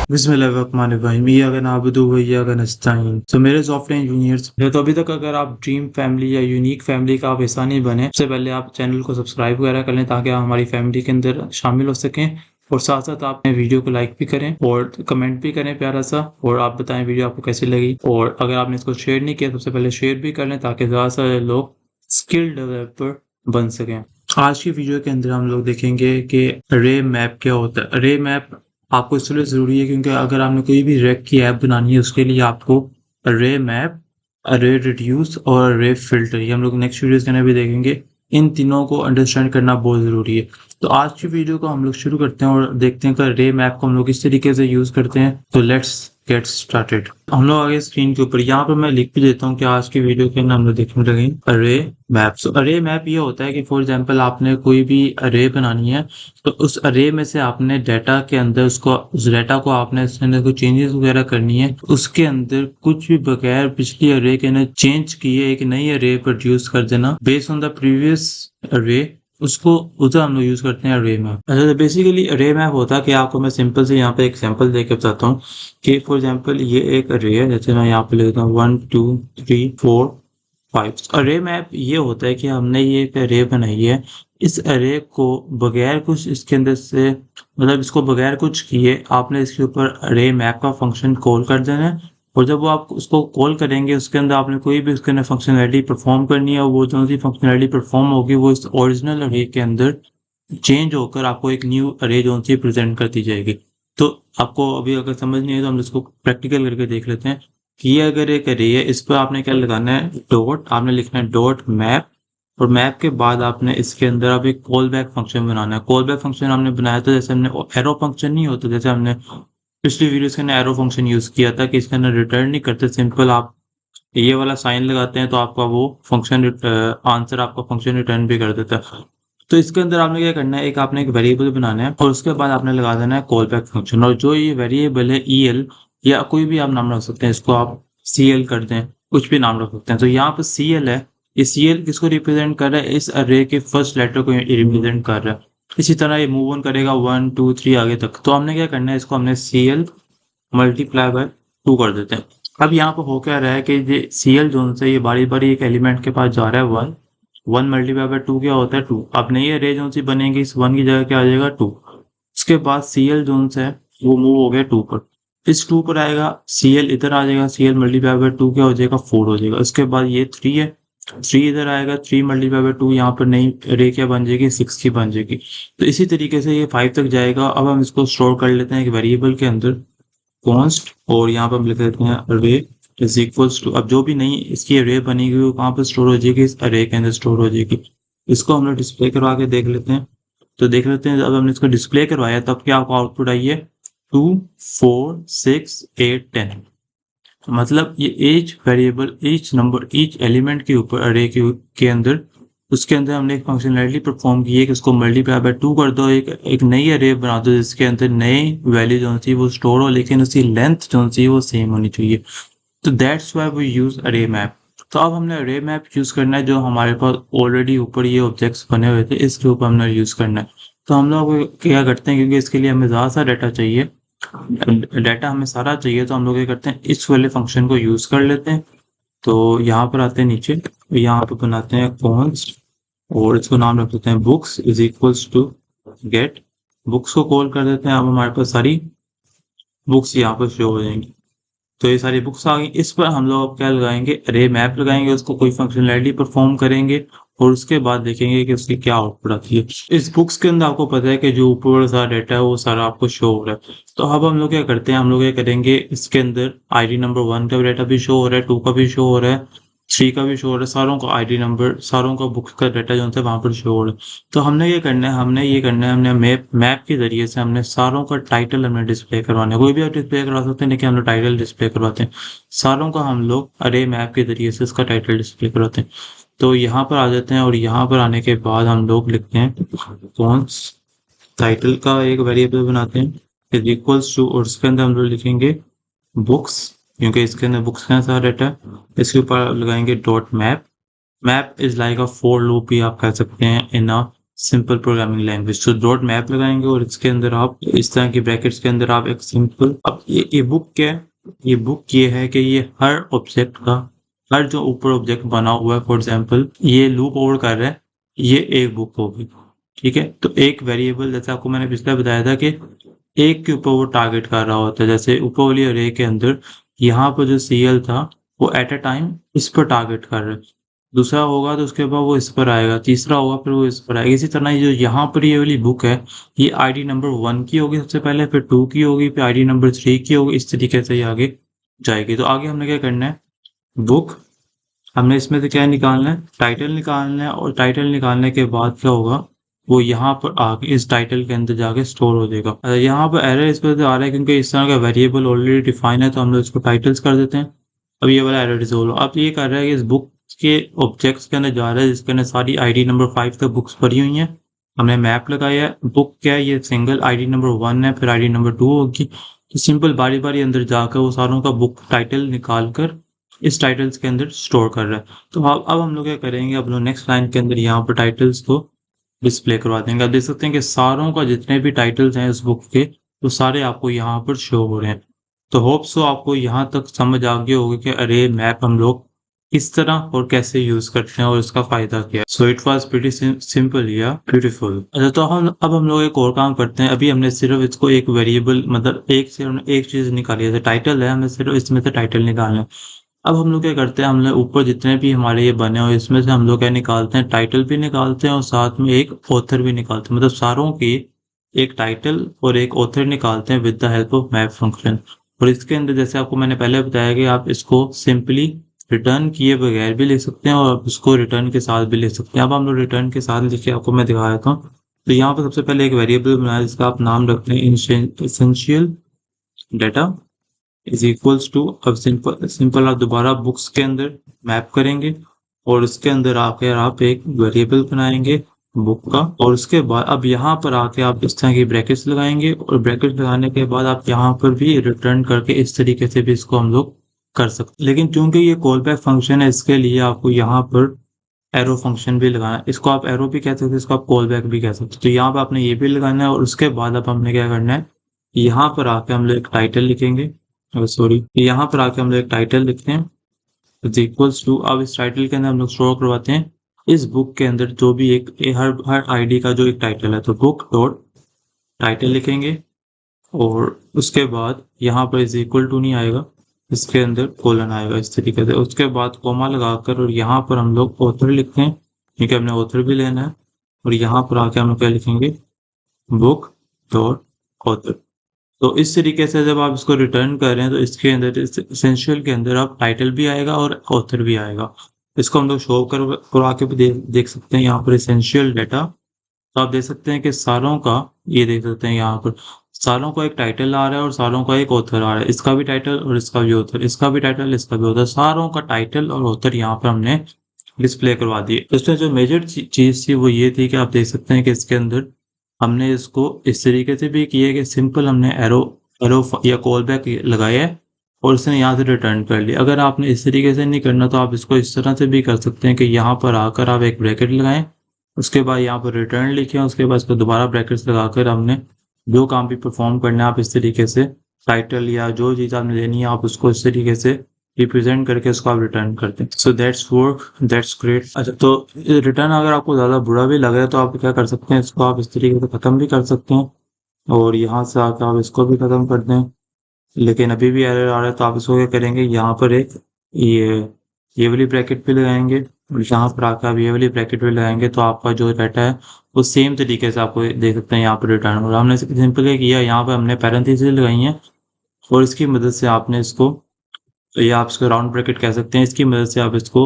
बिस्मिल्लाहिर्रहमानिर्रहीम इय्याका नअबुदु व इय्याका नस्तईन। तो मेरे सॉफ्टवेयर इंजीनियर्स, तो अभी तक अगर आप ड्रीम फैमिली या यूनिक फैमिली का आप हिस्सा नहीं बने, सबसे पहले आप चैनल को सब्सक्राइब वगैरह कर लें ताकि आप हमारी फैमिली के अंदर शामिल हो सकें। और साथ साथ आप वीडियो को लाइक भी करें और कमेंट भी करें प्यारा सा, और आप बताएं वीडियो आपको कैसी लगी। और अगर आपने इसको शेयर नहीं किया, सबसे पहले शेयर भी कर लें ताकि ज़्यादा से ज़्यादा लोग स्किल डेवलपर बन सकें। आज की वीडियो के अंदर हम लोग देखेंगे कि रे मैप क्या होता है। रे मैप आपको इसलिए ज़रूरी है क्योंकि अगर आपने कोई भी रेक की ऐप बनानी है, उसके लिए आपको रे मैप, रे रिड्यूस और रे फिल्टर, ये हम लोग नेक्स्ट वीडियोस के अंदर भी देखेंगे। इन तीनों को अंडरस्टैंड करना बहुत ज़रूरी है। तो आज की वीडियो को हम लोग शुरू करते हैं और देखते हैं कि रे मैप को हम लोग किस तरीके से यूज़ करते हैं। तो लेट्स गेट स्टार्टेड। हम लोग आगे स्क्रीन के ऊपर यहाँ पर मैं लिख भी देता हूँ कि आज की वीडियो के अंदर हम लोग देखने लगे अरे मैप्स। अरे मैप ये होता है कि फॉर एग्जांपल आपने कोई भी अरे बनानी है, तो उस अरे में से आपने डाटा के अंदर उस डाटा को आपने इसके अंदर कोई चेंजेस वगैरह करनी है, उसके अंदर कुछ भी बगैर पिछली अरे के अंदर चेंज किए एक नई अरे प्रोड्यूस कर देना बेस्ड ऑन द प्रीवियस अरे, उसको उधर हम लोग यूज करते हैं अरे मैप। अच्छा, तो बेसिकली अरे मैप होता है कि आपको मैं सिंपल से यहाँ पे एग्जांपल देके बताता हूँ कि फॉर एग्जांपल ये एक अरे है, जैसे मैं यहाँ पे लिखता हूँ 1 2 3 4 5। अरे मैप ये होता है कि हमने ये एक अरे बनाई है, इस अरे को बगैर कुछ इसके अंदर से, मतलब इसको बगैर कुछ किए आपने इसके ऊपर अरे मैप का फंक्शन कॉल कर देना है। और जब वो आप उसको कॉल करेंगे, उसके अंदर आपने कोई भी उसके अंदर फंक्शनैलिटी परफॉर्म करनी है, वो जो सी फंक्शनैलिटी परफॉर्म होगी वो इस ओरिजिनल अरे के अंदर चेंज होकर आपको एक न्यू अरे जो सी प्रेजेंट कर दी जाएगी। तो आपको अभी अगर समझ नहीं है तो हम इसको प्रैक्टिकल करके देख लेते हैं कि ये अगर एक अरे है, इस पर आपने क्या लगाना है, डॉट आपने लिखना है डॉट मैप। और मैप के बाद आपने इसके अंदर अब एक कॉल बैक फंक्शन बनाना है। कॉल बैक फंक्शन हमने बनाया था, जैसे हमने एरो फंक्शन नहीं होता, जैसे हमने पिछली वीडियोस के अंदर एरो फंक्शन यूज किया था कि इसके अंदर रिटर्न नहीं करते, सिंपल आप ये वाला साइन लगाते हैं तो आपका वो फंक्शन आंसर आपका फंक्शन रिटर्न भी कर देता है। तो इसके अंदर आपने क्या करना है, एक आपने एक वेरिएबल बनाना है और उसके बाद आपने लगा देना है कॉल बैक फंक्शन। और जो ये वेरिएबल है EL या कोई भी आप नाम रख सकते हैं, इसको आप CL कर दें, कुछ भी नाम रख सकते हैं। तो यहाँ पर CL है, ये CL किसको रिप्रेजेंट कर रहा है, इस अरे के फर्स्ट लेटर को रिप्रेजेंट कर रहा है। इसी तरह ये मूव ऑन करेगा 1 2 3 आगे तक। तो हमने क्या करना है, इसको हमने CL मल्टीप्लाई बाय 2 कर देते हैं। अब यहाँ पर हो क्या रहा है कि ये CL जोन से ये बारी बारी एक एलिमेंट के पास जा रहा है 1, 1 मल्टीप्लाई बाय 2 क्या होता है 2। अब नई अरे जोन सी बनेगी, इस 1 की जगह क्या आ जाएगा 2। उसके बाद CL जोन से वो मूव हो गया 2 पर, इस 2 पर आएगा CL इधर आ जाएगा, CL मल्टीप्लाई बाय 2 क्या हो जाएगा 4 हो जाएगा। उसके बाद ये 3 है, 3 इधर आएगा, 3 मल्टीप्लाई बाय 2 यहाँ पर नई अरे क्या बन जाएगी 6 की बन जाएगी। तो इसी तरीके से ये 5 तक जाएगा। अब हम इसको स्टोर कर लेते हैं एक वेरिएबल के अंदर कॉन्स्ट, और यहाँ पर हम लिख देते हैं अरे इज इक्वल्स टू, अब जो भी नई इसकी अरे बनेगी वो कहाँ पर स्टोर हो जाएगी, इस अरे के अंदर स्टोर हो जाएगी। इसको हम लोग डिस्प्ले करवा के देख लेते हैं। तो देख लेते हैं, जब हमने इसको डिस्प्ले करवाया तब क्या आपको आउटपुट आई है 2 4 6 8 10। मतलब ये each variable, each number, each element के ऊपर अरे के अंदर, उसके अंदर हमने एक फंक्शनैलिटी परफॉर्म की है कि उसको मल्टीप्लाई बाय 2 कर दो, एक नई अरे बना दो जिसके अंदर नई वैल्यू जो सी वो स्टोर हो, लेकिन उसकी लेंथ जो सी वो सेम होनी चाहिए। तो दैट्स व्हाई वी यूज अरे मैप। तो अब हमने अरे मैप यूज करना है, जो हमारे पास ऑलरेडी ऊपर ये ऑब्जेक्ट्स बने हुए थे इसके ऊपर हमने यूज करना है। तो हम लोग क्या करते हैं, क्योंकि इसके लिए हमें ज़्यादा सा डाटा चाहिए, डाटा हमें सारा चाहिए, तो हम लोग क्या करते हैं, इस वाले फंक्शन को यूज कर लेते हैं। तो यहाँ पर आते हैं नीचे, यहाँ पर बनाते हैं कॉन्स्ट और इसको नाम रख देते हैं books is equals to get. Books को कॉल कर देते हैं। अब हमारे पास सारी बुक्स यहाँ पर शो हो जाएंगी। तो ये सारी बुक्स आ गई। इस पर हम लोग क्या लगाएंगे, अरे मैप लगाएंगे, उसको कोई फंक्शनैलिटी परफॉर्म करेंगे और उसके बाद देखेंगे कि उसकी क्या आउटपुट आती है। इस बुक्स के अंदर आपको पता है कि जो ऊपर सारा डाटा है वो सारा आपको शो हो रहा है। तो अब हम लोग क्या करते हैं, हम लोग क्या करेंगे, इसके अंदर ID नंबर 1 का डाटा भी शो हो रहा है, 2 का भी शो हो रहा है, 3 का भी शो हो रहा है, सारों का ID नंबर, सारों का बुक्स का डाटा जो है वहां पर शो हो रहा है। तो हमने ये करना है, हमने मैप के जरिए से हमने सारों का टाइटल हमने डिस्प्ले करवाना है। कोई भी आप डिस्प्ले करवा सकते हैं, लेकिन हम लोग टाइटल डिस्प्ले करवाते हैं सारों का, हम लोग अरे मैप के जरिए से इसका टाइटल डिस्प्ले करवाते हैं। तो यहाँ पर आ जाते हैं और यहाँ पर आने के बाद हम लोग लिखते हैं कॉन्स टाइटल का एक वेरिएबल बनाते हैं इज इक्वल्स टू, और उसके अंदर हम लोग लिखेंगे बुक्स, क्योंकि इसके अंदर बुक्स का सारा डाटा है। इसके ऊपर लगाएंगे dot map. Map is like a for loop भी आप कह सकते हैं इन अ सिंपल प्रोग्रामिंग लैंग्वेज। तो डॉट मैप लगाएंगे और इसके अंदर आप इस तरह की ब्रैकेट्स के अंदर आप एक सिंपल, अब ये बुक क्या है, ये बुक ये है कि ये हर ऑब्जेक्ट का, हर जो ऊपर ऑब्जेक्ट बना हुआ है, फॉर एग्जांपल ये लूप ओवर कर रहा है, ये एक बुक होगी। ठीक है, तो एक वेरिएबल, जैसे आपको मैंने पिछले बताया था कि एक के ऊपर वो टारगेट कर रहा होता है। जैसे ऊपर वाली अरे के अंदर यहाँ पर जो सीएल था वो एट अ टाइम इस पर टारगेट कर रहा है, दूसरा होगा तो उसके बाद वो इस पर आएगा, तीसरा होगा फिर वो इस पर आएगा। इसी तरह ये जो यहाँ पर ये वाली बुक है, ये आईडी नंबर 1 की होगी सबसे पहले, फिर 2 की होगी, फिर आईडी नंबर 3 की होगी, इस तरीके से ये आगे जाएगी। तो आगे हमने क्या करना है, बुक, हमने इसमें से क्या निकालना है, टाइटल निकालना है, और टाइटल निकालने के बाद क्या होगा, वो यहाँ पर आके इस टाइटल के अंदर जाके स्टोर हो जाएगा। यहाँ पर एरर इस वजह से आ रहा है क्योंकि इस तरह का वेरिएबल ऑलरेडी डिफाइन है, तो हम लोग इसको टाइटल्स कर देते हैं। अब ये वाला एरर रिजोल्व, अब ये कर रहा है कि इस बुक के ऑब्जेक्ट्स के अंदर जा रहा है जिसके अंदर सारी आईडी नंबर 5 तक बुक्स भरी हुई हैं। हमने मैप लगाया है, बुक क्या है, ये सिंगल आईडी नंबर 1 है, फिर आईडी नंबर 2 होगी। तो सिंपल बारी बारी अंदर जाकर वो सारों का बुक टाइटल निकाल कर इस टाइटल्स के अंदर स्टोर कर रहा है। तो अब हम लोग क्या करेंगे, अब लोग नेक्स्ट लाइन के अंदर यहाँ पर टाइटल्स को डिस्प्ले करवा देंगे। आप देख सकते हैं कि सारों का जितने भी टाइटल्स हैं इस बुक के, वो सारे आपको यहाँ पर शो हो रहे हैं। तो होप सो आपको यहाँ तक समझ आ गया होगा कि अरे मैप हम लोग किस तरह और कैसे यूज करते हैं और इसका फायदा क्या है। So it was pretty simple या ब्यूटीफुल। अच्छा, तो हम लोग एक और काम करते हैं। अभी हमने सिर्फ इसको एक वेरिएबल, मतलब एक से हमने एक चीज निकाली है, टाइटल है, हमें सिर्फ इसमें से टाइटल निकालना है। अब हम लोग क्या करते हैं, हम लोग ऊपर जितने भी हमारे ये बने हुए इसमें से हम लोग क्या निकालते हैं, टाइटल भी निकालते हैं और साथ में एक ऑथर भी निकालते हैं, मतलब सारों की एक टाइटल और एक ऑथर निकालते हैं with the help of map function. और इसके अंदर जैसे आपको मैंने पहले बताया कि आप इसको सिंपली रिटर्न किए बगैर भी लिख सकते हैं और आप इसको रिटर्न के साथ भी लिख सकते हैं। अब हम लोग रिटर्न के साथ लिखे आपको मैं दिखा देता हूँ। तो यहाँ पर सबसे पहले एक वेरिएबल बनाया जिसका आप नाम रखते हैं essential data is equals to, अब सिंपल आप दोबारा बुक्स के अंदर मैप करेंगे और उसके अंदर आकर आप एक वेरिएबल बनाएंगे बुक का, और उसके बाद अब यहाँ पर आके आप इस तरह की ब्रैकेट्स लगाएंगे और ब्रैकेट लगाने के बाद आप यहाँ पर भी रिटर्न करके इस तरीके से भी इसको हम लोग कर सकते हैं। लेकिन चूंकि ये कॉल बैक फंक्शन है, इसके लिए आपको यहाँ पर एरो फंक्शन भी लगाना है। इसको आप एरो भी कह सकते हैं, इसको आप कॉल बैक भी कह सकते हैं। तो यहाँ पर आपने ये भी लगाना है और उसके बाद अब हमने क्या करना है, यहाँ पर आके हम लोग एक टाइटल लिखेंगे, सॉरी, यहाँ पर आके हम लोग एक टाइटल लिखते हैं इक्वल्स टू, अब इस टाइटल के अंदर हम लोग स्टोर करवाते हैं इस बुक के अंदर जो भी एक हर आईडी का जो एक टाइटल है, तो बुक डॉट टाइटल लिखेंगे और उसके बाद यहाँ पर इज इक्वल टू नहीं आएगा, इसके अंदर कोलन आएगा इस तरीके से, उसके बाद कोमा लगाकर और यहाँ पर हम लोग ऑथर लिखते हैं, ठीक है, हमने ऑथर भी लेना है। और यहाँ पर आके हम लोग क्या लिखेंगे, बुक डॉट ऑथर। तो इस तरीके से जब आप इसको रिटर्न कर रहे हैं तो इसके अंदर एसेंशियल के अंदर आप टाइटल भी आएगा और ऑथर भी आएगा। इसको हम लोग शो करवा के भी देख सकते हैं यहाँ पर एसेंशियल डाटा। तो आप देख सकते हैं कि सारों का, ये देख सकते हैं यहाँ पर सारों का एक टाइटल आ रहा है और सारों का एक ऑथर आ रहा है, इसका भी टाइटल और इसका भी ऑथर, इसका भी टाइटल इसका भी ऑथर, सारों का टाइटल और ऑथर यहाँ पर हमने डिस्प्ले करवा दिए। इसमें जो मेजर चीज थी वो ये थी कि आप देख सकते हैं कि इसके अंदर हमने इसको इस तरीके से भी किया कि सिंपल हमने एरो एरो या कॉल बैक लगाया है और उसने यहाँ से रिटर्न कर लिया। अगर आपने इस तरीके से नहीं करना तो आप इसको इस तरह से भी कर सकते हैं कि यहाँ पर आकर आप एक ब्रैकेट लगाएं, उसके बाद यहाँ पर रिटर्न लिखें, उसके बाद इसको दोबारा ब्रैकेट्स लगाकर हमने जो काम भी परफॉर्म करना है आप इस तरीके से टाइटल या जो चीज़ आपने लेनी है आप उसको इस तरीके से रिप्रेजेंट करके उसको आप रिटर्न करते हैं। So that's work, that's great. अच्छा, तो रिटर्न अगर आपको ज़्यादा बुरा भी लगे तो आप क्या कर सकते हैं, इसको आप इस तरीके से ख़त्म भी कर सकते हैं और यहाँ से आकर आप इसको भी ख़त्म कर दें। लेकिन अभी भी एरर आ रहा है तो आप इसको क्या करेंगे, यहाँ पर एक ये वाली ब्रैकेट भी लगाएंगे और यहाँ पर आकर आप ये वाली ब्रैकेट भी लगाएंगे तो आपका जो डाटा है वो सेम तरीके से आपको देख सकते हैं यहाँ पर रिटर्न हो रहा है। हमने सिंपल क्या किया, यहाँ पर हमने पैरेंथेसिस लगाई हैं और इसकी मदद से आपने इसको, या आप इसको राउंड ब्रैकेट कह सकते हैं, इसकी मदद से आप इसको,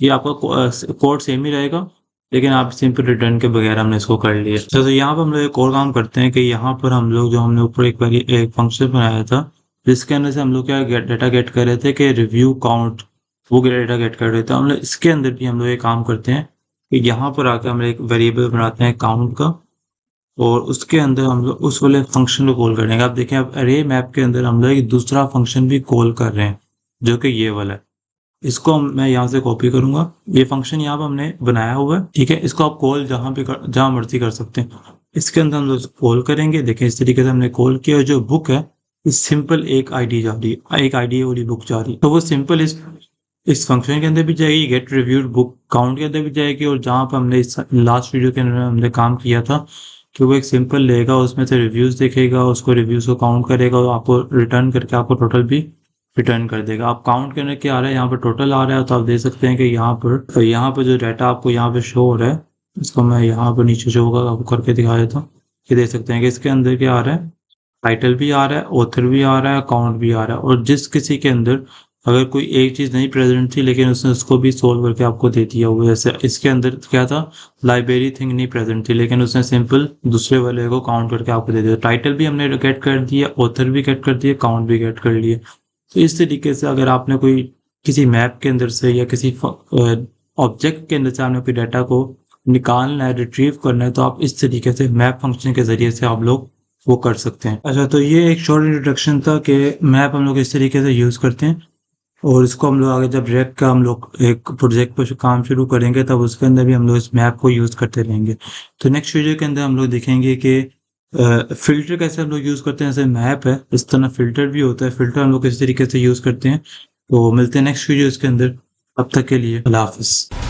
ये आपका कोड सेम ही रहेगा लेकिन आप सिंपल रिटर्न के बगैर हमने इसको कर लिया। तो यहाँ पर हम लोग एक और काम करते हैं कि यहाँ पर हम लोग जो हमने ऊपर एक बार एक फंक्शन बनाया था जिसके अंदर से हम लोग क्या डाटा गेट कर रहे थे कि रिव्यू काउंट, वो डाटा गेट कर रहे थे। हम लोग इसके अंदर भी हम लोग एक काम करते हैं कि यहाँ पर आकर हम एक वेरिएबल बनाते हैं काउंट का और उसके अंदर हम लोग उस वाले फंक्शन को कॉल करेंगे। आप देखें, अब अरे मैप के अंदर हम लोग एक दूसरा फंक्शन भी कॉल कर रहे हैं जो कि ये वाला है। इसको मैं यहाँ से कॉपी करूंगा। ये फंक्शन यहाँ पर हमने बनाया हुआ है, ठीक है। इसको आप कॉल जहाँ मर्जी कर सकते हैं। इसके अंदर हम लोग कॉल करेंगे। देखें इस तरीके से हमने कॉल किया। जो बुक है सिंपल एक आईडी जा रही है, एक आईडी वाली बुक जा रही है, तो वो सिंपल इस फंक्शन के अंदर भी जाएगी, गेट रिव्यूड बुक काउंट के अंदर भी जाएगी। और जहाँ पर हमने इस लास्ट वीडियो के अंदर हमने काम किया था कि वो एक सिंपल लेगा, उसमें से रिव्यूज देखेगा, उसको रिव्यूज को काउंट करेगा और आपको रिटर्न करके आपको टोटल भी रिटर्न कर देगा। आप काउंट करने के आ रहा है, यहाँ पर टोटल आ रहा है, तो आप देख सकते हैं कि यहाँ पर जो डाटा आपको यहाँ पे शो हो रहा है, इसको मैं यहाँ पर नीचे जो होगा आपको करके दिखा देता हूँ। ये देख सकते हैं कि इसके अंदर क्या आ रहा है, टाइटल भी आ रहा है, ऑथर भी आ रहा है, अकाउंट भी आ रहा है। और जिस किसी के अंदर अगर कोई एक चीज नहीं प्रेजेंट थी लेकिन उसने उसको भी सोल्व करके आपको दे दिया हुआ, जैसे इसके अंदर क्या था, लाइब्रेरी थिंग नहीं प्रेजेंट थी लेकिन उसने सिंपल दूसरे वाले को काउंट करके आपको दे दिया। टाइटल भी हमने गेट कर दिया, ऑथर भी गेट कर दिया, काउंट भी गेट कर लिए। तो इस तरीके से अगर आपने कोई किसी मैप के अंदर से या किसी ऑब्जेक्ट के अंदर से आपने कोई डाटा को निकालना है, रिट्रीव करना है, तो आप इस तरीके से मैप फंक्शन के जरिए से आप लोग वो कर सकते हैं। अच्छा, तो ये एक शॉर्ट इंट्रोडक्शन था कि मैप हम लोग इस तरीके से यूज करते हैं। और इसको हम लोग आगे जब रैक का हम लोग एक प्रोजेक्ट पर काम शुरू करेंगे तब उसके अंदर भी हम लोग इस मैप को यूज करते रहेंगे। तो नेक्स्ट वीडियो के अंदर हम लोग देखेंगे कि फिल्टर कैसे हम लोग यूज करते हैं। जैसे मैप है इस तरह फिल्टर भी होता है, फिल्टर हम लोग किस तरीके से यूज करते हैं। तो मिलते हैं नेक्स्ट वीडियो के अंदर। अब तक के लिए अल्लाह हाफिज।